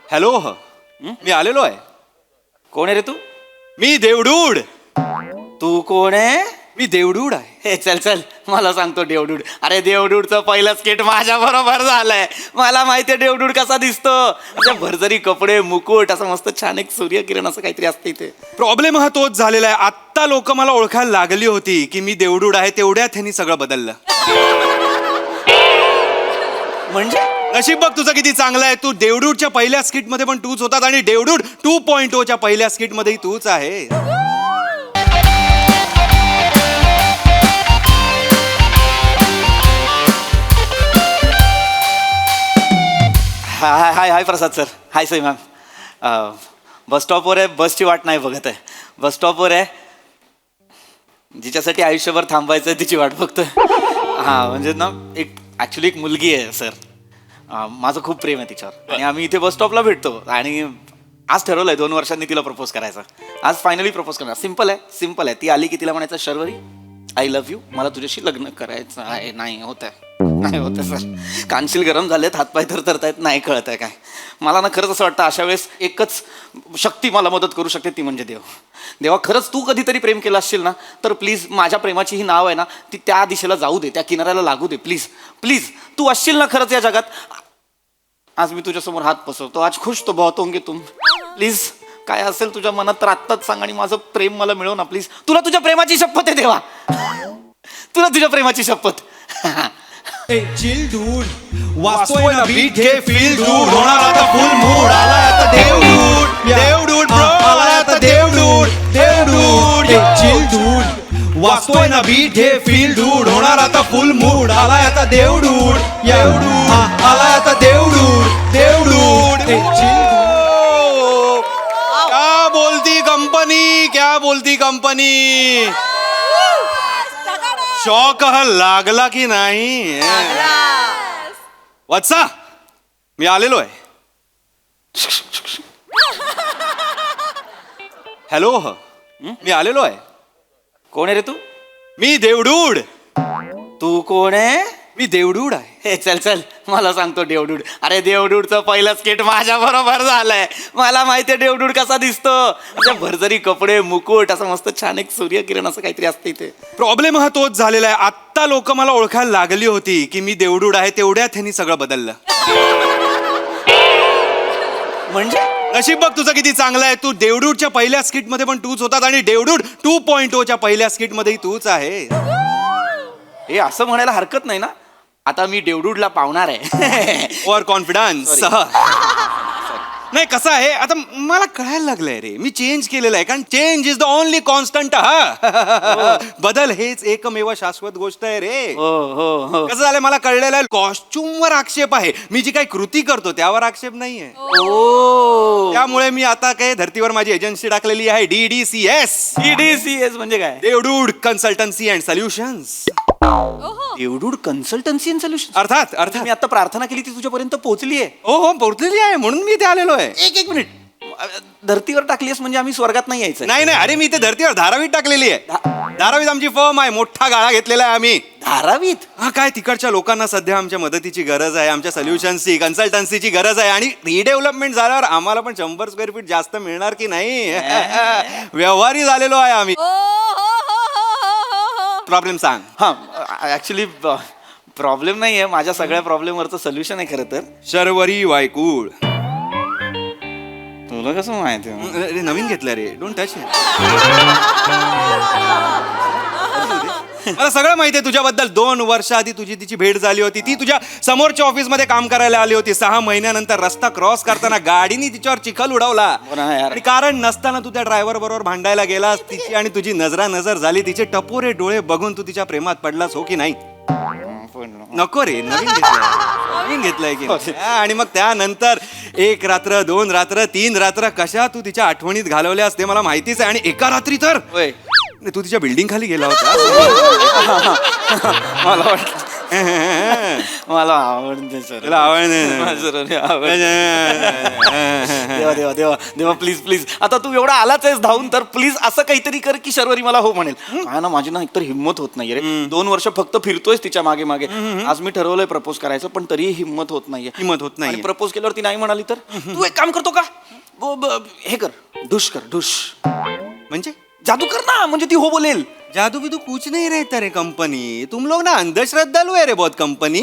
Hello मी आलेलो आहे. कोण आहे रे तू? मी देवडूड. तू कोण आहे? मी देवडूड आहे. हे चल चल मला सांगतो देवडूड. अरे देवडूडचं पहिलं स्केट माझ्या बरोबर झालंय. मला माहितीये देवडूड कसा दिसतो. असे भरजरी कपडे, मुकुट, असं मस्त छान एक सूर्यकिरण असं काहीतरी असतं इथे. प्रॉब्लेम हा तोच झालेला आहे. आत्ता लोक मला ओळखायला लागली होती की मी देवडूड आहे. तेवढ्यात त्यांनी सगळं बदललं. म्हणजे नशीब बघ तुझं किती चांगलं आहे. तू देवडूडच्या पहिल्या स्किट मध्ये पण तूच होतात आणि देवडूड 2.0 च्या पहिल्या स्किट मध्येही तूच आहे. हाय हाय हाय प्रसाद सर. हाय सई मॅम. बस स्टॉपवर आहे. बसची वाट नाही बघत आहे. बस स्टॉपवर आहे. जिच्यासाठी आयुष्यभर थांबायचं आहे तिची वाट बघतोय. हां म्हणजे ना एक ॲक्च्युली एक मुलगी आहे सर. माझं खूप प्रेम आहे तिच्यावर आणि आम्ही इथे बस स्टॉपला भेटतो आणि आज ठरवलं आहे 2 वर्षांनी तिला प्रपोज करायचं. आज फायनली प्रपोज करणार. सिम्पल आहे. ती आली की तिला म्हणायचं शर्वरी आय लव्ह यू. मला तुझ्याशी लग्न करायचं आहे. नाही होत सर. कानशील गरम झालेत, हातपाय थरथरतायत, नाही कळत आहे काय. मला ना खरंच असं वाटतं अशा वेळेस एकच शक्ती मला मदत करू शकते, ती म्हणजे देव. देवा खरंच तू कधीतरी प्रेम केलं असशील ना तर प्लीज माझ्या प्रेमाची ही नाव आहे ना ती त्या दिशेला जाऊ दे, त्या किनाऱ्याला लागू दे. प्लीज प्लीज तू असशील ना खरंच या जगात. आज मी तुझ्यासमोर हात पसरतो. आज खुश तो बहुत होंगे तुम. प्लीज काय असेल तुझ्या मनात तर आत्ताच सांग आणि माझं प्रेम मला मिळव ना प्लीज. तुला तुझ्या प्रेमाची शपथ आहे देवा. तुला तुझ्या प्रेमाची शपथ. चिल डूड वाचतोय ना बीट घे फील डूड होणार आता फुल मूड आलाय आता देवडूड देवडूड bro. आलाय आता देवडूड चिल डूड वाचतोय ना बीट घे फील डूड होणार आता फुल मूड आलाय आता देवडूड आलाय आता देवडूड चिल क्या बोलती कंपनी. शॉक हा लागला की नाही. वत्सा मी आलेलो आहे. हॅलो मी आलेलो आहे. कोण आहे रे तू? मी देवडूड. तू कोण आहे? मी देवडूड आहे. हे चल चल मला सांगतो देवडूड. अरे देवडूडचं पहिलं स्केट माझ्या बरोबर झालंय. मला माहितीये देवडूड कसा दिसतो. असे भरजरी कपडे, मुकुट, असं मस्त छान एक सूर्यकिरण असं काहीतरी असतं इथे. प्रॉब्लेम हा तोच झालेला आहे. आत्ता लोक मला ओळखायला लागली होती की मी देवडूड आहे. तेवढ्यात त्यांनी सगळं बदललं. म्हणजे नशीब बघ तुझं किती चांगलं आहे. तू देवडूडच्या पहिल्या स्किट मध्ये पण तूच होतात आणि देवडूड 2.0 च्या पहिल्या स्किट मध्येही तूच आहे. हे असं म्हणायला हरकत नाही ना. आता मी देवडूडला पावणार आहे. Over confidence. नाही कसं आहे आता मला कळायला लागलंय रे. मी चेंज केलेलं आहे कारण change is the only constant. बदल हेच एकमेव शाश्वत गोष्ट आहे रे. हो कसं झालंय मला कळलेलं आहे. कॉस्ट्युम वर आक्षेप आहे. मी जी काही कृती करतो त्यावर आक्षेप नाहीये. त्यामुळे मी आता काय धर्तीवर माझी एजन्सी टाकलेली आहे. DDCS म्हणजे काय? Devdude consultancy and solutions. Devdude consultancy and solution. अर्थात मी आता प्रार्थना केली ती तुझ्यापर्यंत पोहोचली आहे. हो पोहोचलेली आहे म्हणून मी इथे आलेलो आहे. एक मिनिट. धर्तीवर टाकलीस म्हणजे आम्ही स्वर्गात नाही यायचं? नाही अरे मी इथे धर्तीवर धारावीत टाकलेली आहे. धारावीत आमची फर्म आहे. मोठा गाळा घेतलेला आहे आम्ही. धारावीत? हा काय तिकडच्या लोकांना सध्या आमच्या मदतीची गरज आहे. आमच्या सोल्युशन्सची कन्सल्टन्सीची गरज आहे आणि रिडेव्हलपमेंट झाल्यावर आम्हाला पण 100 स्क्वेअर फीट जास्त मिळणार की नाही. व्यवहारी झालेलो आहे आम्ही. प्रॉब्लेम सांग. हा ऍक्च्युली प्रॉब्लेम नाही आहे. माझ्या सगळ्या प्रॉब्लेमवरचं सोल्युशन आहे खरं तर. शर्वरी वायकूळ. तुला कसं माहिती? अरे नवीन घेतलं रे. Don't touch. मला सगळं माहिती आहे तुझ्याबद्दल. 2 वर्ष आधी तुझी तिची भेट झाली होती. ती तुझ्या समोरच्या ऑफिस मध्ये काम करायला आली होती. 6 महिन्यानंतर रस्ता क्रॉस करताना गाडीने तिच्यावर चिखल उडवला आणि कारण नसताना तू त्या ड्रायव्हर बरोबर भांडायला गेलास. तिची आणि तुझी नजर झाली. तिचे टपोरे डोळे बघून तू तिच्या प्रेमात पडलास हो की नाही? नको रे. नवीन घेतलंय की. आणि मग त्यानंतर 1 रात्र 2 रात्र 3 रात्र कशा तू तिच्या आठवणीत घालवल्यास ते मला माहितीच आहे. आणि एका रात्री तर तू तिच्या बिल्डिंग खाली गेला होता. मला वाटलं मला आवडते सर. तुला आवड सर देवा देवा देवा देवा प्लीज प्लीज. आता तू एवढा आलाच आहेस धावून, तर प्लीज असं काहीतरी कर की शर्वरी मला हो म्हणेल. काय ना, माझी ना एकतर हिंमत होत नाहीये रे. 2 वर्ष फक्त फिरतोयस तिच्या मागे मागे. आज मी ठरवलंय प्रपोज करायचं, पण तरीही हिंमत होत नाहीये. हिंमत होत नाही. प्रपोज केल्यावर ती नाही म्हणाली तर तू एक काम करतो का, हे कर, ढुश कर, ढुश. म्हणजे जादू कर ना, म्हणजे ती हो बोलेल. जादू बिदू कुछ नहीं रहता रे कंपनी. तुम लोग ना अंधश्रद्धालु है रे बहुत कंपनी.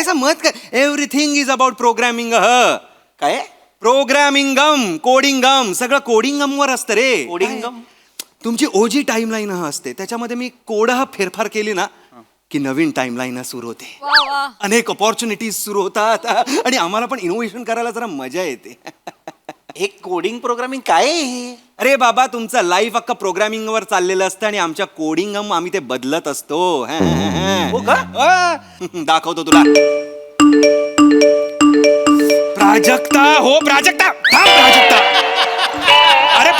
ऐसा मत कर. Everything is about programming. काय प्रोग्रामिंगम, कोडिंगम, सगळं कोडिंगम वर असतं रे. कोडिंगम? तुमची ओजी टाइमलाईन असते, त्याच्यामध्ये मी फेरफार केली ना की नवीन टाइमलाईन सुरू होते. अनेक ऑपॉर्च्युनिटीज सुरू होतात आणि आम्हाला पण इनोव्हेशन करायला जरा मजा येते. हे कोडिंग प्रोग्रामिंग काय आहे हे? अरे बाबा, तुमचं लाईफ अख्खा प्रोग्रामिंग वर चाललेलं असतं आणि आमच्या कोडिंगम आम्ही ते बदलत असतो. हो का? दाखवतो तुला. प्राजक्ता, हो प्राजक्ता, थांब प्राजक्ता. अरे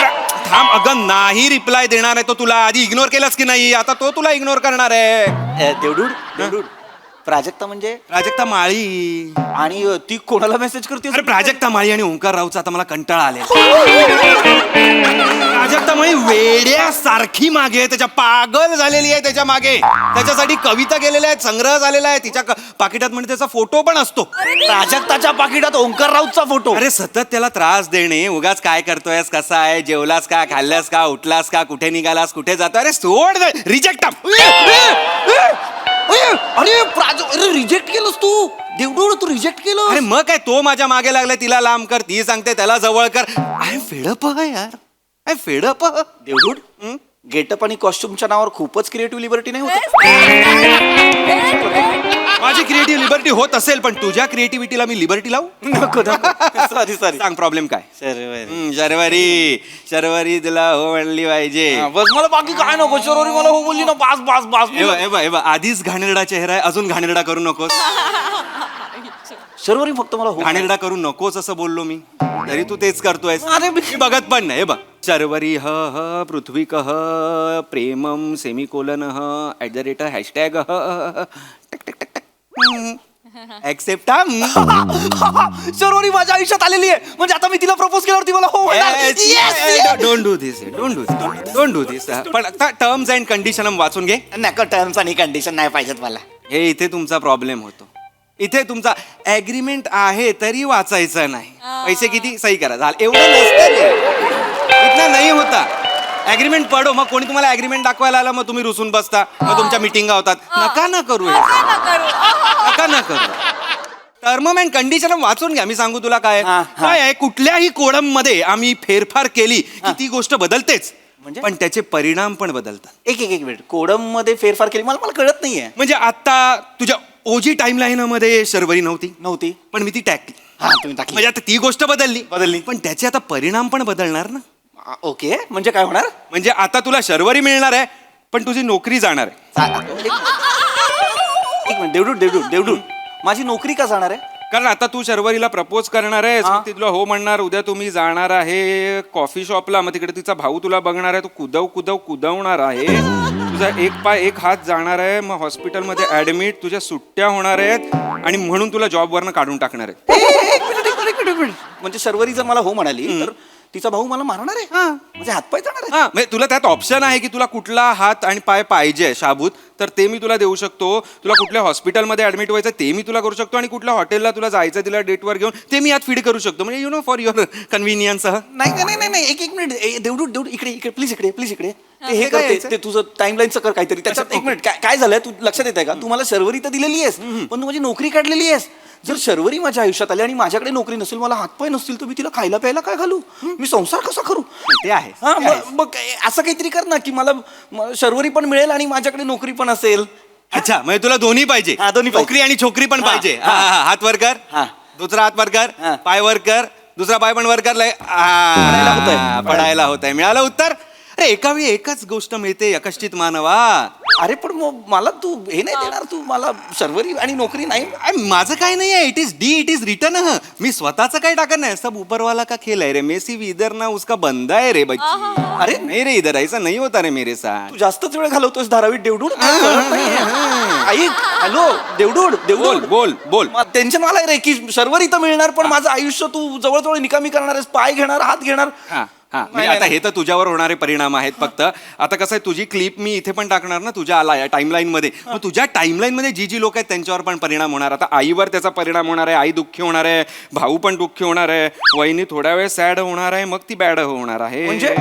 थांब, अगं नाही रिप्लाय देणार आहे तो तुला. आधी इग्नोर केलंस की नाही, आता तो तुला इग्नोर करणार आहे. देवडूड देवडूड. प्राजक्ता म्हणजे? प्राजक्ता माळी. आणि ती कोणाला मेसेज करते? अरे प्राजक्ता माळी आणि ओंकार राऊचा आता मला कंटाळा आला. प्राजक्ता माळी वेड्यासारखी मागे, त्याच्या पागल झालेली आहे त्याच्या मागे. त्याच्यासाठी कविता गेलेल्या आहेत, संग्रह झालेला आहे. तिच्या पाकिटात म्हणजे त्याचा फोटो पण असतो. प्राजक्ताच्या पाकिटात ओंकार राऊतचा फोटो? अरे सतत त्याला त्रास देणे, उगाच काय करतोयस, कसा आहे, जेवलास का, खाल्लास का, उठलास का, कुठे निघालास, कुठे जातो. अरे सोड, रिजेक्ट. अरे रिजेक्ट केलंस तू देवडूड, तू रिजेक्ट केलं. अरे मग काय, तो माझ्या मागे लागलाय, तिला लांब कर, ती सांगते त्याला जवळ कर. आय एम फेडअप यार, आय एम फेडअप. देवडूड, गेटअप आणि कॉस्ट्युमच्या नावावर खूपच क्रिएटिव्ह लिबर्टी नाही होत? माझी क्रिएटिव्ह लिबर्टी होत असेल, पण तुझ्या क्रिएटिव्हिटीला मी लिबर्टी लावू? नको सॉरी सॉरी. सांग प्रॉब्लेम काय? शर्वरी. शर्वरी तुला हो म्हणली पाहिजे. बस, मला बाकी काय नको. शर्वरी मला हो बोलली ना, बास बास बास. आधीच घाणेरडा चेहरा आहे, अजून घाणेरडा करू नकोस. शर्वरी फक्त मला हो. घाणेरडा करू नकोस असं बोललो मी, तरी तू तेच करतोय. अरे मी बघत पण नाही. बघ, शर्वरी ह पृथ्वी कह प्रेमम सेमिकोलन @# ऍक्सेप्ट. शर्वरी माझ्या आयुष्यात आलेली आहे, म्हणजे आता मी तिला प्रपोज केल्यावर ती मला हो म्हणणार. डोंट डू दिस. पण आता टर्म्स अँड कंडिशन वाचून घे. नका, टर्म्स आणि कंडिशन नाही पाहिजेत मला. हे इथे तुमचा प्रॉब्लेम होतो. इथे तुमचा ऍग्रीमेंट आहे तरी वाचायचं नाही. पैसे किती सही करा, झालं. एवढं नसतं रे, इथं नाही होता. ऍग्रीमेंट पडो, मग कोणी तुम्हाला ऍग्रीमेंट दाखवायला आलं, मग तुम्ही रुसून बसता, मग तुमच्या मिटिंगा होतात. नका ना करू, नका ना करू. टर्म अँड कंडिशन वाचून घ्या. मी सांगू तुला काय काय आहे. कुठल्याही कोडम मध्ये आम्ही फेरफार केली की ती गोष्ट बदलतेच, म्हणजे? पण त्याचे परिणाम पण बदलतात. एक मिनिट, कोडम मध्ये फेरफार केली मला कळत नाहीये. म्हणजे आता तुझ्या ओजी टाइमलाईन मध्ये शर्वरी नव्हती, पण मी ती टाकली. तुम्ही टाकली म्हणजे आता ती गोष्ट बदलली, पण त्याचे आता परिणाम पण बदलणार ना. ओके, म्हणजे काय होणार? म्हणजे आता तुला शर्वरी मिळणार आहे, पण तुझी नोकरी जाणार आहे. एक मिनिट, देवडूड, माझी नोकरी का जाणार आहे? कारण आता तू शर्वरीला प्रपोज करणार आहे, ती तुला हो म्हणणार. उद्या तुम्ही जाणार आहे कॉफी शॉपला, मग तिकडे तिचा भाऊ तुला बघणार आहे, तो कुदवणार आहे. तुझा एक पाय एक हात जाणार आहे, मग हॉस्पिटलमध्ये ऍडमिट, तुझ्या सुट्ट्या होणार आहेत आणि म्हणून तुला जॉबवरनं काढून टाकणार आहेत. एक मिनिट. म्हणजे शर्वरी जर मला हो म्हणाली तर तिचा भाऊ मला मारणार आहे? म्हणजे हातपाय जाणार आहे? म्हणजे तुला त्यात ऑप्शन आहे की तुला कुठला हात आणि पाय पाहिजे शाबूत, तर ते मी तुला देऊ शकतो. तुला कुठल्या हॉस्पिटलमध्ये ऍडमिट व्हायचं ते मी तुला करू शकतो, आणि कुठल्या हॉटेलला तुला जायचं तिला डेटवर घेऊन ते मी यात फीड करू शकतो. म्हणजे फॉर युअर कन्व्हिनियन्स. नाही, एक मिनिट. देवडूड इकडे प्लीज इकडे. हे कर, ते तुझं टाइमलाईनचं कर काहीतरी. त्याच्यात एक मिनिट, काय झालंय तू लक्षात येत आहे का? तू मला शर्वरी तर दिलेली आहेस, पण तू माझी नोकरी काढलेली आहेस. जर शर्वरी माझ्या आयुष्यात आली आणि माझ्याकडे नोकरी नसेल, मला हातपाय नसतील, तर मी तिला खायला प्यायला काय घालू? मी संसार कसा करू? ते आहे. मग असं काहीतरी कर ना की मला शर्वरी पण मिळेल आणि माझ्याकडे नोकरी पण असेल. अच्छा, म्हणजे तुला दोन्ही पाहिजे, नोकरी आणि छोकरी पण पाहिजे. हात वर कर, दुसरा हात वर कर, पाय वर कर, दुसरा पाय पण वर कर. पडायला होत आहे. मिळालं उत्तर. अरे एका वेळी एकच गोष्ट मिळते यकश्चित मानवा. अरे पण मग मला तू हे नाही देणार, तू मला शर्वरी आणि नोकरी नाही. माझं काय नाही आहे, it is D it is return. मी स्वतःच काही टाकत नाही, सब ऊपरवाला का खेल है रे. मेसी भी इधर ना उसका बंदा है रे बच्ची. अरे नाही रे, इधर ऐसा नहीं होता रे मेरे साथ. तू जास्तच वेळ घालवतोस धारावीत देवडूड. ऐक, हॅलो देवडूड देवडूड बोल बोल. टेन्शन मला आहे रे की शर्वरी तर मिळणार, पण माझं आयुष्य तू जवळजवळ निकामी करणार आहेस. पाय घेणार, हात घेणार. मी आता हे तर तुझ्यावर होणारे परिणाम आहेत फक्त. आता कसं आहे, तुझी क्लिप मी इथे पण टाकणार ना तुझ्या आला या टाइमलाईन मध्ये. मग तुझ्या टाइमलाईन मध्ये जी लोक आहेत त्यांच्यावर पण परिणाम होणार. आता आईवर त्याचा परिणाम होणार आहे, आई दुःखी होणार आहे, भाऊ पण दुःखी होणार आहे, वहिनी थोड्या वेळ सॅड होणार आहे, मग ती बॅड होणार आहे. म्हणजे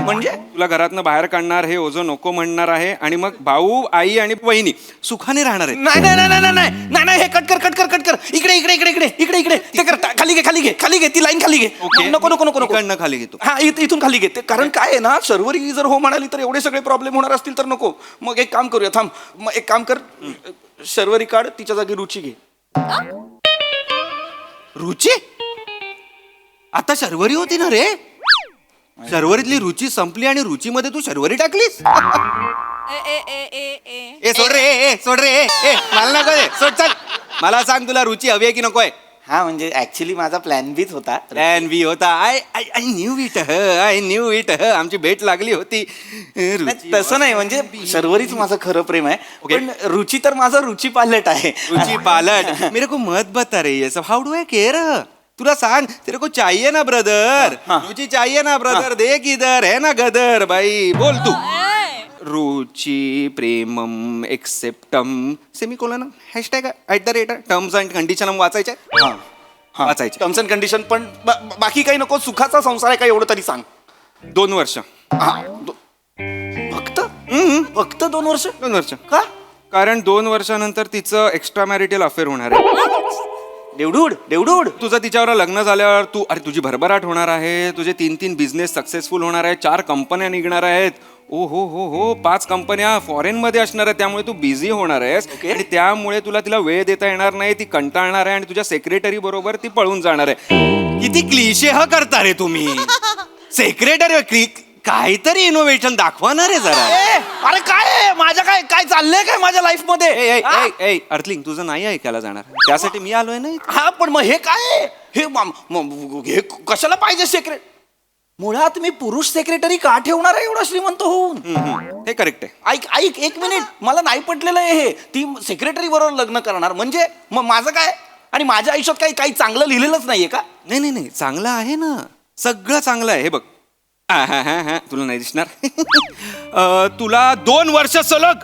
तुला घरातनं बाहेर काढणार, हे ओझं नको म्हणणार आहे, आणि मग भाऊ, आई आणि वहिनी सुखाने राहणार आहेत. नाही नाही नाही नाही नाही नाही, हे कट कर कट कर कट कर. इकडे इकडे इकडे इकडे इकडे इकडे ते कर. खाली घे खाली घे खाली घे, ती लाईन खाली घे. नको नको नको नको, इकडनं खाली घेतो. हा इथून खाली घे. कारण काय आहे ना, शर्वरी जर हो म्हणाली तर एवढे सगळे प्रॉब्लेम होणार असतील तर नको. मग एक काम करूया, थांब. मग एक काम कर, शर्वरी काढ, तिच्या जागी रुची घे. रुची आता शर्वरी होती ना रे. शर्वरीतली रुची संपली आणि रुचीमध्ये तू शर्वरी टाकलीस. ए सोड रे, ए सोड रे, ए मला नको दे, सोड. चल मला सांग, तुला रुची हवी आहे की नकोय? हा म्हणजे ऍक्च्युली माझा प्लॅन बीच होता. प्लॅन बी होता. I knew it I knew it. आमची भेट लागली होती. तसं नाही, म्हणजे शर्वरीच माझं खरं प्रेम आहे. पण रुची तर माझा रुची पालट आहे. रुची पालट मेरे को मत बता रे ये सब. हाउ डू आई केयर? तुला सांग, तेरे को चाहिए ना ब्रदर, रुचि चाहिए ना ब्रदर. देख इधर है ना गदर. भाई बोल तू. रुचि प्रेमम एक्सेप्टम semicolon hashtag @ terms and condition वाचायचे. वाचायचे टर्म्स अँड कंडिशन. पण बाकी काही नको. सुखाचा संसार आहे का एवढं तरी सांग. 2 वर्ष. फक्त फक्त 2 वर्ष. 2 वर्ष का? कारण 2 वर्षानंतर तिचं एक्स्ट्रा मॅरिटल अफेअर होणार आहे. देवडूड देवडूड. तुझं तिच्यावर लग्न झाल्यावर तुझी भरभराट होणार आहे. तुझे 3 बिझनेस सक्सेसफुल होणार आहे. 4 कंपन्या निघणार आहेत. ओ हो 5 कंपन्या फॉरेन मध्ये असणार आहेत. त्यामुळे तू बिझी होणार आहेस. आणि त्यामुळे तिला वेळ देता येणार नाही. ती कंटाळणार आहे आणि तुझ्या सेक्रेटरी बरोबर ती पळून जाणार आहे. किती क्लिशे करता रे तुम्ही. सेक्रेटरी काहीतरी इनोव्हेशन दाखवणार आहे जरा. अरे काय माझ्या काय काय चाललंय काय माझ्या लाईफ मध्ये. अर्थलिंग तुझं नाही ऐकायला जाणार, त्यासाठी मी आलोय ना. हा पण मग हे काय, हे कशाला पाहिजे सेक्रेट. मुळात मी पुरुष सेक्रेटरी का ठेवणार आहे एवढा श्रीमंत होऊन. हे करेक्ट आहे. ऐक ऐक एक मिनिट, मला नाही पटलेलं आहे हे. ती सेक्रेटरी बरोबर लग्न करणार म्हणजे मग माझं काय. आणि माझ्या आयुष्यात काही काही चांगलं लिहिलेलंच नाहीये का? नाही चांगलं आहे ना, सगळं चांगलं आहे. हे बघ, तुला नाही दिसणार. तुला 2 वर्ष सलग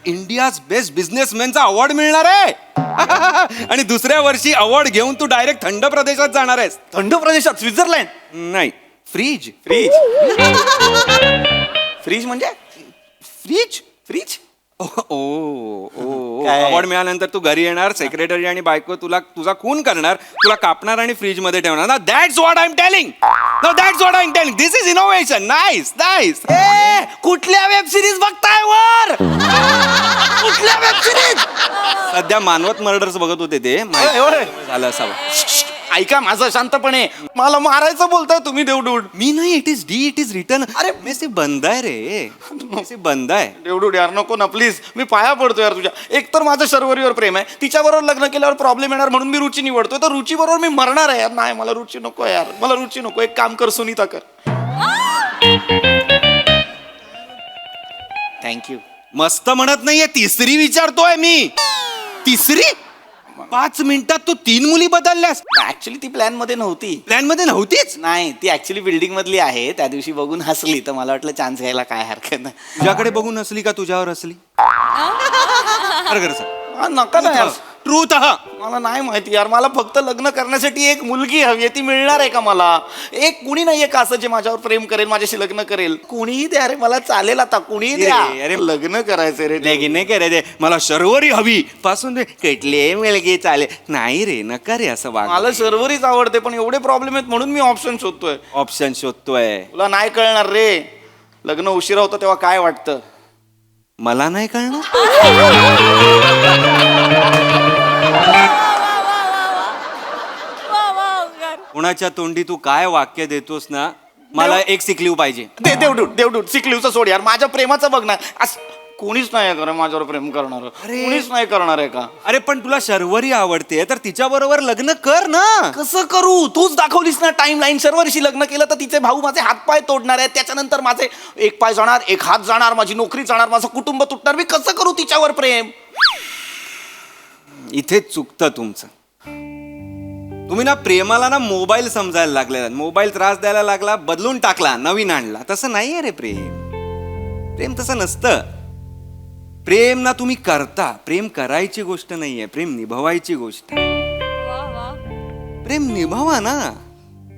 इंडियाज बेस्ट बिझनेसमॅनचा अवॉर्ड मिळणार आहे. आणि दुसऱ्या वर्षी अवॉर्ड घेऊन तू डायरेक्ट थंड प्रदेशात जाणार आहेस. थंड प्रदेशात? स्वित्झर्लंड? नाही, फ्रीज. फ्रीज फ्रीज म्हणजे फ्रीज फ्रीज. अवॉर्ड मिळाल्यानंतर तू घरी येणार, सेक्रेटरी आणि बायको तुझा खून करणार, तुला कापणार आणि फ्रीज मध्ये ठेवणार. ना that's what I am telling. No that's what I am telling. This is innovation. Nice nice. कुठल्या वेब सिरीज बघताय वर? कुठल्या वेब सिरीज? सध्या मानवत मर्डर्स बघत होते ते. झालं असावं. ऐका माझं शांतपणे. मला मारायचं बोलताय तुम्ही देवडूड. मी नाही, it is D it is return. अरे मेसी बंद आहे रे, मेसी बंद आहे. देवडूड यार नको ना प्लीज, मी पाया पडतो यार तुझ्या. एक तर माझं शर्वरीवर प्रेम आहे, तिच्याबरोबर लग्न केल्यावर प्रॉब्लेम येणार म्हणून मी रुची निवडतोय. तर रुची बरोबर मी मरणार आहे यार. नाही मला रुची नको यार, मला रुची नको. एक काम कर, सुनीता कर. थँक्यू. मस्त म्हणत नाहीये, तिसरी विचारतोय मी. तिसरी? 5 मिनिटात तू 3 मुली बदलल्यास. ऍक्च्युली ती प्लॅन मध्ये नव्हती. प्लॅन मध्ये नव्हतीच? नाही, ती ऍक्च्युली बिल्डिंग मधली आहे. त्या दिवशी बघून हसली तर मला वाटलं चान्स घ्यायला काय हरकत नाही. तुझ्याकडे बघून हसली का तुझ्यावर हसली? नका ना यार. ट्रूथ. मला नाही माहिती यार. मला फक्त लग्न करण्यासाठी एक मुलगी हवी आहे. ती मिळणार आहे का मला? एक कुणी नाहीये का असं जे माझ्यावर प्रेम करेल, माझ्याशी लग्न करेल? कुणीही द्या रे, मला चालेल. आता कुणीही द्या. अरे लग्न करायचंय रे. नाही करायचे. मला शर्वरी हवी पासून दे. कुठले मुलगी चालेल. नाही रे, नका रे असं वाग. मला शर्वरीच आवडते, पण एवढे प्रॉब्लेम आहेत म्हणून मी ऑप्शन शोधतोय. ऑप्शन शोधतोय? तुला नाही कळणार रे. लग्न उशिरा होतं तेव्हा काय वाटतं. मला नाही कळणार. कुणाच्या तोंडी तू काय वाक्य देतोस ना, मला एक सिकलीव पाहिजे. देवडूड सिकलीवचं सोड यार, माझ्या प्रेमाचं बघ ना. कोणीच नाही आहे माझ्यावर प्रेम करणार, कोणीच नाही करणार आहे का? अरे पण तुला शर्वरी आवडते तर तिच्या बरोबर लग्न कर ना. कसं करू? तूच दाखवलीस ना टाइम लाईन. शर्वरीशी लग्न केलं तर तिचे भाऊ माझे हातपाय तोडणार आहेत, त्याच्यानंतर माझे एक पाय जाणार, एक हात जाणार, माझी नोकरी जाणार, माझं कुटुंब तुटणार. मी कसं करू तिच्यावर प्रेम? इथेच चुकतं तुमचं. तुम्ही ना प्रेमाला ना मोबाईल समजायला लागले. मोबाईल त्रास द्यायला लागला, बदलून टाकला, नवीन आणला. तसं नाहीये रे प्रेम. प्रेम तसं नसतं. प्रेम ना तुम्ही करता. प्रेम करायची गोष्ट नाहीये, प्रेम निभवायची गोष्ट. प्रेम निभावा ना.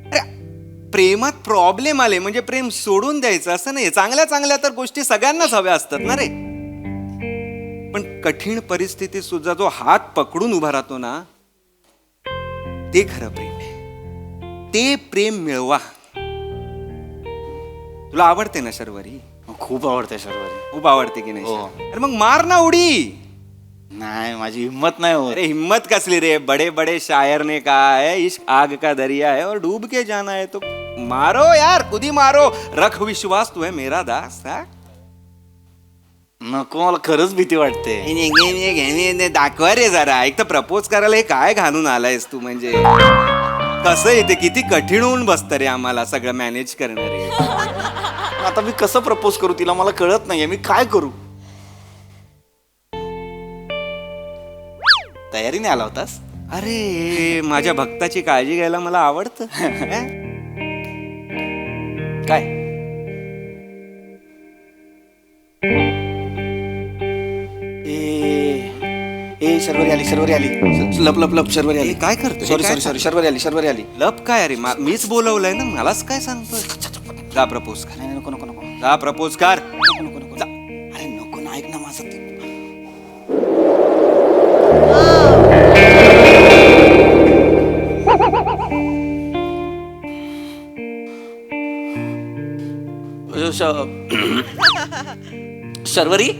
अरे प्रेमात प्रॉब्लेम आले म्हणजे प्रेम सोडून द्यायचं असं नाही. चांगल्या चांगल्या तर गोष्टी सगळ्यांनाच हव्या असतात ना रे. पण कठीण परिस्थितीत सुद्धा जो हात पकडून उभा राहतो ना, ते खरं प्रेम आहे. ते प्रेम मिळवा. तुला आवडते ना शर्वरी? खूप आवडते शर्वरी. खूप आवडते की नाही? हो. अरे मग मार ना उडी. नाही, माझी हिंमत नाही होत. अरे हिम्मत कसली रे? बड़े बड़े शायर ने कहा है इश्क आग का दरिया है और डूब के जाना है. तो मारो यार, खुदी मारो. रख विश्वास, तू है मेरा दास. हा? नको, मला खरंच भीती वाटते. दाखवा रे जरा. एक तर प्रपोज करायला हे काय घालून आलायस तू? म्हणजे कसं येते, किती कठीण होऊन बसतं रे आम्हाला सगळं मॅनेज करणारे. आता मी कसं प्रपोज करू तिला? मला कळत नाहीये, मी काय करू? तयारीने आला होतास? अरे माझ्या भक्ताची काळजी घ्यायला मला आवडतं. काय? ए शर्वरी आली. लप शर्वरी आली. काय करतोय? सॉरी शर्वरी आली. लप काय? अरे मीच बोलवलंय ना, मलाच काय सांगतोय? जा प्रपोज कर. नाही, नको. जा प्रपोज कर. जा. अरे नको ना, ऐक ना माझं ते. Sharvari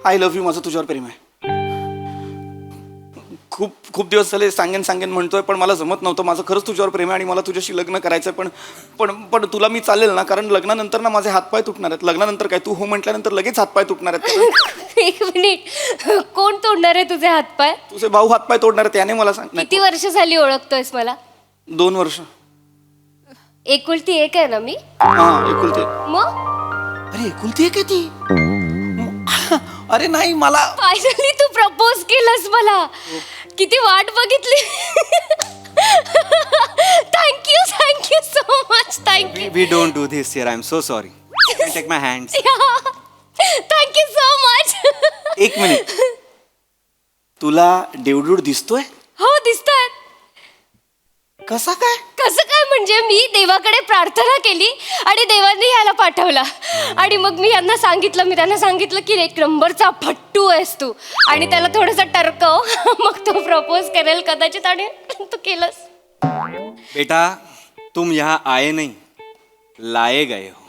I love you. माझं तुझ्यावर प्रेम आहे. खूप दिवस झाले सांगेन म्हणतोय, पण मला जमत नव्हतं. माझं खरंच तुझ्यावर प्रेम आहे आणि मला तुझ्याशी लग्न करायचंय. पण तुला मी चालेल ना? कारण लग्नानंतर ना माझे हातपाय तुटणार आहेत. लग्नानंतर काय, तू हो म्हटल्यानंतर लगेच हातपाय तुटणार आहेत. एक मिनिट, कोण तोडणार आहे तुझे हातपाय? तुझे भाऊ हातपाय तोडणार आहेत, त्याने मला सांग. किती वर्ष झाली ओळखतोयस मला? 2 वर्ष. एकुलती एक आहे ना मी? हा, एकुलते. मग अरे एकुलती एक आहे ती? अरे नाही, मला फायनली तू प्रपोज केलंस मला. किती वाट बघितली. Thank you so much. Thank you. We don't do this here. I am so sorry. Take my hands. Thank you so much. एक मिनिट, तुला देवडूड दिसतोय? हो, दिसतात. कसा काय? कसं काय म्हणजे? मी देवाकडे प्रार्थना केली आणि देवाने याला पाठवला. आणि मग मी त्यांना सांगितलं की एक नंबरचा फट्टू आहेस तू, आणि त्याला थोडंसं टरकव. मग तो प्रपोज करेल कदाचित, आणि तू केलंस. बेटा तुम यहाँ आए नहीं, लाए गए हो.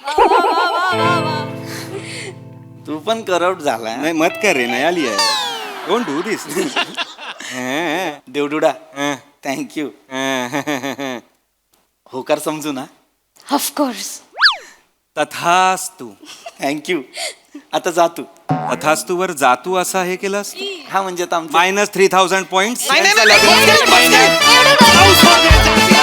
तू पण करप्ट झालाय. नाही मत कर रे, नया लिया है. Don't do this. देवडुडा, थँक्यू. होकार समजू ना? ऑफकोर्स. तथास्तु. थँक्यू. आता जा तू. तथास्तु वर जातू असा हे केलंस? हा म्हणजे आता आमचं -3000 पॉइंट्स. नाही, नाही, नाही, नाही, नाही, नाही, नाही, नाही, नाही, नाही, नाही, नाही, नाही, नाही, नाही,